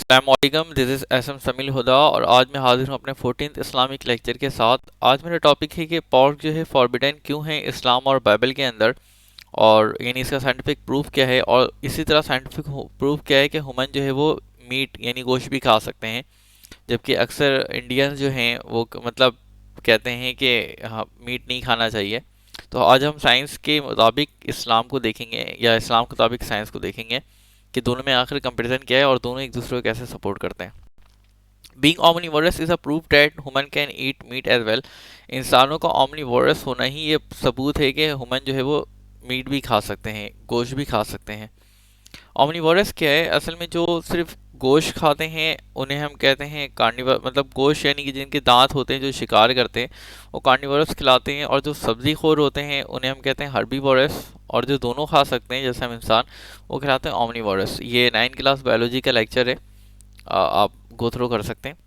अस्सलामुअलैकुम, this is SM समील हुदा और आज मैं हाजिर हूँ अपने 14th इस्लामिक लेक्चर के साथ। आज मेरा टॉपिक है कि पॉर्क जो है फॉरबिडन क्यों है इस्लाम और बाइबल के अंदर, और यानी इसका साइंटिफिक प्रूफ क्या है, और इसी तरह साइंटिफिक प्रूफ क्या है कि हुमन जो है वो मीट यानी गोश्त भी खा सकते हैं, जबकि अक्सर इंडियंस जो हैं वो मतलब कहते हैं कि हाँ मीट नहीं खाना चाहिए। तो आज हम साइंस के मुताबिक इस्लाम को देखेंगे या इस्लाम के मुताबिक साइंस को देखेंगे कि दोनों में आखिर कंपैरिजन क्या है और दोनों एक दूसरे को कैसे सपोर्ट करते हैं। Being omnivorous is a proof that human can eat meat as well. इंसानों का omnivorous होना ही ये सबूत है कि ह्यूमन जो है वो मीट भी खा सकते हैं, गोश्त भी खा सकते हैं। omnivorous क्या है? असल में जो सिर्फ गोश्त खाते हैं उन्हें हम कहते हैं कार्निवर, मतलब गोश्त यानी कि जिनके दांत होते हैं, जो शिकार करते हैं वो कार्निवरस खिलाते हैं, और जो सब्जी खोर होते हैं उन्हें हम कहते हैं हर्बीवोरस, और जो दोनों खा सकते हैं जैसे हम इंसान, वो खिलाते हैं ओमनीवोरस। ये 9th क्लास बायोलॉजी का लेक्चर है, आप गो थ्रू कर सकते हैं।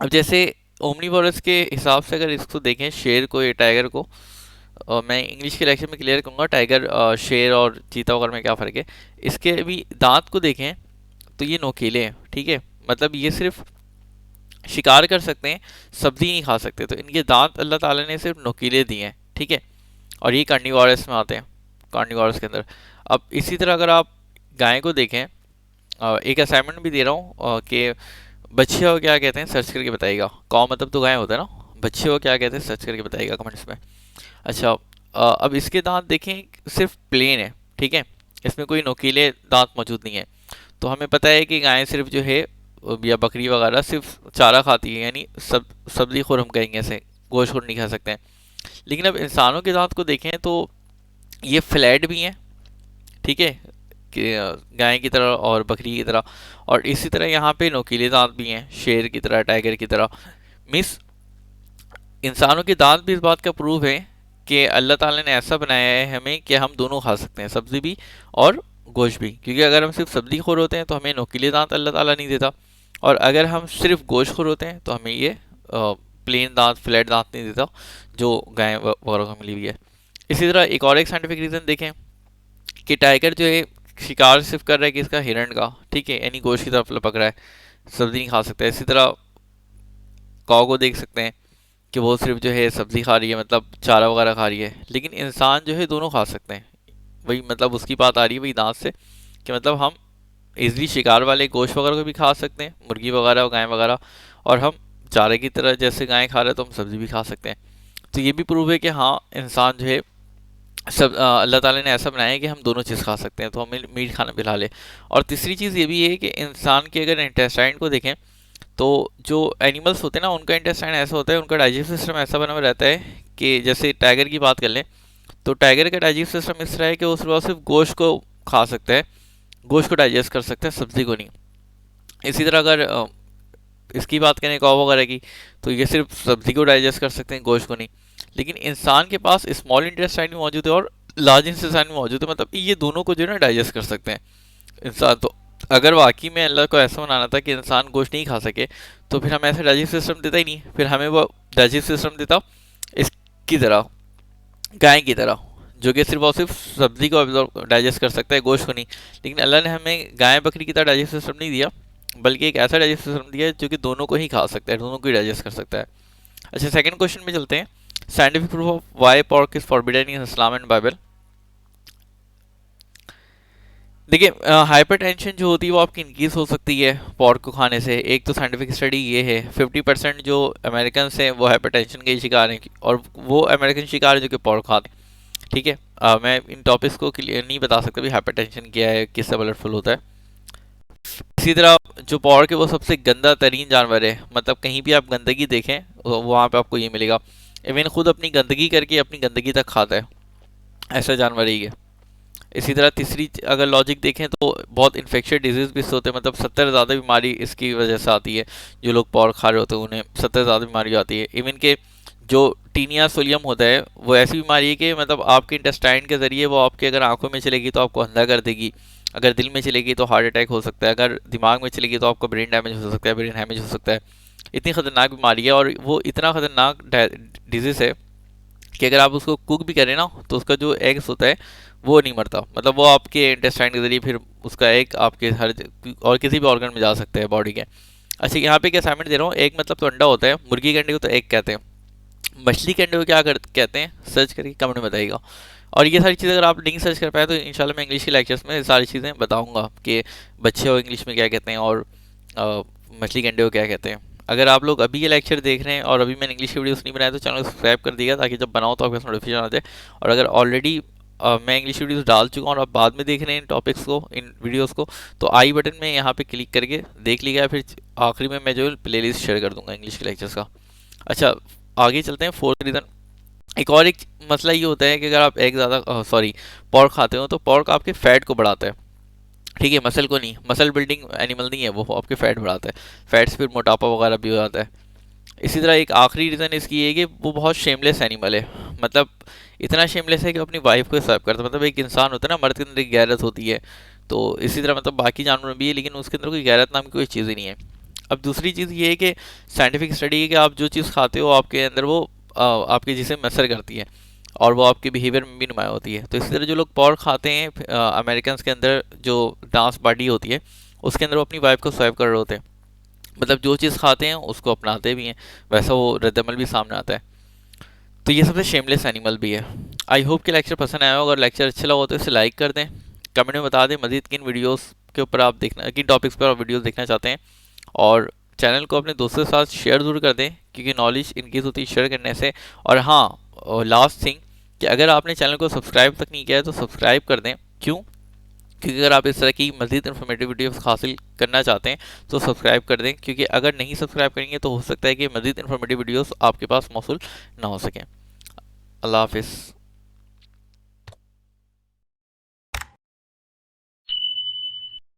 अब जैसे ओमनीवोरस के हिसाब से अगर इसको देखें, शेर को या टाइगर को, मैं इंग्लिश के लेक्चर में क्लियर करूँगा टाइगर, शेर और चीता वगैरह में क्या फ़र्क है। इसके भी दांत को देखें तो ये नोकीले हैं, ठीक है, मतलब ये सिर्फ शिकार कर सकते हैं, सब्जी नहीं खा सकते। तो इनके दांत अल्लाह ताला ने सिर्फ नोकीले दिए हैं, ठीक है, और ये कार्निवोरस में आते हैं, कार्निवोरस के अंदर। अब इसी तरह अगर आप गाय को देखें, एक असाइनमेंट भी दे रहा हूँ कि बच्चे को क्या कहते हैं सर्च करके बताइएगा। कौ मतलब तो गाय होता है ना, बच्चे को क्या कहते हैं सर्च करके बताइएगा कमेंट्स में। अच्छा, अब इसके दांत देखें, सिर्फ प्लेन है, ठीक है, इसमें कोई नोकीले दांत मौजूद नहीं है। तो हमें पता है कि गाय सिर्फ जो है या बकरी वगैरह सिर्फ चारा खाती है, यानी सब्जी खोर हम कहेंगे इसे, गोश्त खोर नहीं खा सकते हैं। लेकिन अब इंसानों के दांत को देखें तो ये फ्लैट भी हैं, ठीक है, कि गाय की तरह और बकरी की तरह, और इसी तरह यहाँ पे नोकीले दांत भी हैं, शेर की तरह, टाइगर की तरह। मिस इंसानों के दांत भी इस बात का प्रूफ है कि अल्लाह ताला ने ऐसा बनाया है हमें कि हम दोनों खा सकते हैं, सब्जी भी और गोश्त भी। क्योंकि अगर हम सिर्फ सब्जी खोर होते हैं तो हमें नोकीले दांत अल्लाह ताला नहीं देता, और अगर हम सिर्फ गोश्त खोर होते हैं तो हमें ये प्लेन दांत, फ्लैट दांत नहीं देता जो गाय वगैरह को मिली हुई है। इसी तरह एक और एक साइंटिफिक रीज़न देखें कि टाइगर जो है शिकार सिर्फ कर रहा है कि इसका हिरण का, ठीक है, यानी गोश्त की तरफ लपक रहा है, सब्जी नहीं खा सकता। इसी तरह काऊ को देख सकते हैं कि वो सिर्फ जो है सब्जी खा रही है, मतलब चारा वगैरह खा रही है, लेकिन इंसान जो है दोनों खा सकते हैं। वही मतलब उसकी बात आ रही है वही दांत से, कि मतलब हम इजली शिकार वाले गोश्त वगैरह को भी खा सकते हैं, मुर्गी वगैरह, गाय वगैरह, और हम चारे की तरह जैसे गाय खा रहे हैं तो हम सब्जी भी खा सकते हैं। तो ये भी प्रूव है कि हाँ इंसान जो है सब अल्लाह ताला ने ऐसा बनाया है कि हम दोनों चीज़ खा सकते हैं, तो हमें मीट खाना भी हाल है। और तीसरी चीज़ ये भी है कि इंसान के अगर इंटेस्टाइन को देखें तो जो एनिमल्स होते हैं ना, उनका इंटेस्टाइन ऐसा होता है, उनका डाइजेस्टिव सिस्टम ऐसा बना हुआ रहता है कि जैसे टाइगर की बात कर लें तो टाइगर का डाइजेस्टिव सिस्टम इस तरह है कि वो सिर्फ गोश्त को खा सकता है, गोश्त को डाइजेस्ट कर सकता है, सब्जी को नहीं। इसी तरह अगर इसकी बात करें कौ वगैरह की, तो ये सिर्फ सब्जी को डाइजेस्ट कर सकते हैं, गोश्त को नहीं। लेकिन इंसान के पास स्मॉल इंटेस्टाइन भी मौजूद है और लार्ज इंटेस्टाइन भी मौजूद है, मतलब ये दोनों को जो है ना डाइजेस्ट कर सकते हैं इंसान। तो अगर वाकई में अल्लाह को ऐसा बनाना था कि इंसान गोश्त नहीं खा सके, तो फिर हमें ऐसा डाइजेस्ट सिस्टम देता ही नहीं, फिर हमें वो डाइजेस्ट सिस्टम देता इसकी तरह, गाय की तरह, जो कि सिर्फ और सिर्फ सब्जी को डाइजेस्ट कर सकता है, गोश्त को नहीं। लेकिन अल्लाह ने हमें गाय बकरी की तरह डाइजेस्ट सिस्टम नहीं दिया, बल्कि एक ऐसा डाइजेस्ट सिस्टम दिया है जो कि दोनों को ही खा सकता है, दोनों को ही डाइजेस्ट कर सकता है। अच्छा, सेकंड क्वेश्चन में चलते हैं। Scientific proof of why pork is forbidden in Islam and Bible. देखिए, हाइपरटेंशन जो होती है वो आपकी इंक्रीज हो सकती है पॉर्क को खाने से। एक तो साइंटिफिक स्टडी ये है 50% जो अमेरिकन हैं वो हाइपरटेंशन के शिकार हैं, और वो अमेरिकन शिकार है जो कि पॉर्क खाते हैं, ठीक है। मैं इन टॉपिक्स को क्लियर नहीं बता सकता भी हाइपरटेंशन क्या है, किससे ब्लड फुल होता है। इसी तरह जो पॉर्क है वो सबसे गंदा तरीन जानवर है, मतलब कहीं भी आप गंदगी देखें वहाँ पे आपको ये मिलेगा। इवन खुद अपनी गंदगी करके अपनी गंदगी तक खाता है, ऐसा जानवर ही है। इसी तरह तीसरी अगर लॉजिक देखें तो बहुत इन्फेक्शियस डिजीज़ भी होते हैं, मतलब 70 ज़्यादा बीमारी इसकी वजह से आती है। जो लोग पॉर्क खा रहे होते हैं उन्हें 70 ज़्यादा बीमारी आती है। इवन के जो टीनिया सोलियम होता है वो ऐसी बीमारी है कि मतलब आपके इंटेस्टाइन के ज़रिए वो आपके अगर आंखों में चलेगी तो आपको अंधा कर देगी, अगर दिल में चलेगी तो हार्ट अटैक हो सकता है, अगर दिमाग में चलेगी तो आपका ब्रेन डैमेज हो सकता है, ब्रेन डैमेज हो सकता है। इतनी ख़तरनाक बीमारी है, और वो इतना ख़तरनाक डिजीज़ है कि अगर आप उसको कुक भी करें ना तो उसका जो एग्स होता है वो नहीं मरता, मतलब वो आपके इंटेस्टाइन के जरिए फिर उसका एक आपके हर और किसी भी ऑर्गन में जा सकते हैं बॉडी के। अच्छा, यहाँ पे क्या असाइनमेंट दे रहा हूँ, एक मतलब तो अंडा होता है, मुर्गी के अंडे को तो एग कहते हैं, मछली के अंडे को क्या कहते हैं, सर्च करके कमेंट में बताइएगा। और ये सारी चीज़ें अगर आप नहीं सर्च कर पाए तो इंशाल्लाह मैं इंग्लिश के लेक्चर्स में सारी चीज़ें बताऊंगा कि बच्चे हो इंग्लिश में क्या कहते हैं और अ, मछली के अंडे को क्या कहते हैं। अगर आप लोग अभी ये लेक्चर देख रहे हैं और अभी मैंने इंग्लिश की वीडियोस नहीं बनाया तो चैनल को सब्सक्राइब कर दिएगा, ताकि जब बनाओ तो आपके पास नोटिफिकेशन आ जाए। और अगर ऑलरेडी मैं इंग्लिश वीडियोस डाल चुका हूँ और आप बाद में देख रहे हैं इन टॉपिक्स को, इन वीडियोस को, तो आई बटन में यहाँ पे क्लिक करके देख लीजिएगा, फिर आखिरी में मैं जो प्लेलिस्ट शेयर कर दूंगा इंग्लिश के लेक्चर्स का। अच्छा, आगे चलते हैं। फोर्थ रीज़न, एक और एक मसला ये होता है कि अगर आप एग ज़्यादा सॉरी पोर्क खाते हो तो पोर्क आपके फैट को बढ़ाता है, ठीक है, मसल को नहीं, मसल बिल्डिंग एनिमल नहीं है वो, आपके फैट बढ़ाता है, फैट से फिर मोटापा वगैरह भी हो जाता है। इसी तरह एक आखिरी रीज़न इसकी ये है कि वो बहुत शेमलेस एनिमल है, मतलब इतना शेमलेस है कि वो अपनी वाइफ को सर्व करता है। मतलब एक इंसान होता है ना, मर्द के अंदर एक गैरत होती है, तो इसी तरह मतलब बाकी जानवरों में भी है, लेकिन उसके अंदर कोई गैरत नाम की कोई चीज़ ही नहीं है। अब दूसरी चीज़ ये है कि साइंटिफिक स्टडी है कि आप जो चीज़ खाते हो आपके अंदर वो आपके जिसे असर करती है और वो आपके बिहेवियर में भी नुमाया होती है। तो इसी तरह जो लोग पॉर्क खाते हैं, अमेरिकन के अंदर जो डांस पार्टी होती है उसके अंदर वो अपनी वाइफ को सर्व कर रहे होते हैं, मतलब जो चीज़ खाते हैं उसको अपनाते भी हैं, वैसा वो रद्दमल भी सामने आता है। तो ये सबसे शेमलेस एनिमल भी है। आई होप कि लेक्चर पसंद आया हो, अगर लेक्चर अच्छा लगा हो तो इसे लाइक कर दें, कमेंट में बता दें मज़ीद किन वीडियोस के ऊपर आप देखना, किन टॉपिक्स पर आप वीडियोस देखना चाहते हैं, और चैनल को अपने दोस्तों के साथ शेयर ज़रूर कर दें क्योंकि नॉलेज इनक्रीज होती है शेयर करने से। और हाँ, लास्ट थिंग कि अगर आपने चैनल को सब्सक्राइब तक नहीं किया है तो सब्सक्राइब कर दें। क्यों? क्योंकि अगर आप इस तरह की मज़ीद इन्फॉर्मेटिव वीडियोस हासिल करना चाहते हैं तो सब्सक्राइब कर दें, क्योंकि अगर नहीं सब्सक्राइब करेंगे तो हो सकता है कि मज़ीद इन्फॉर्मेटिव वीडियोस आपके पास मौसूल ना हो सकें। अल्लाह हाफिज़।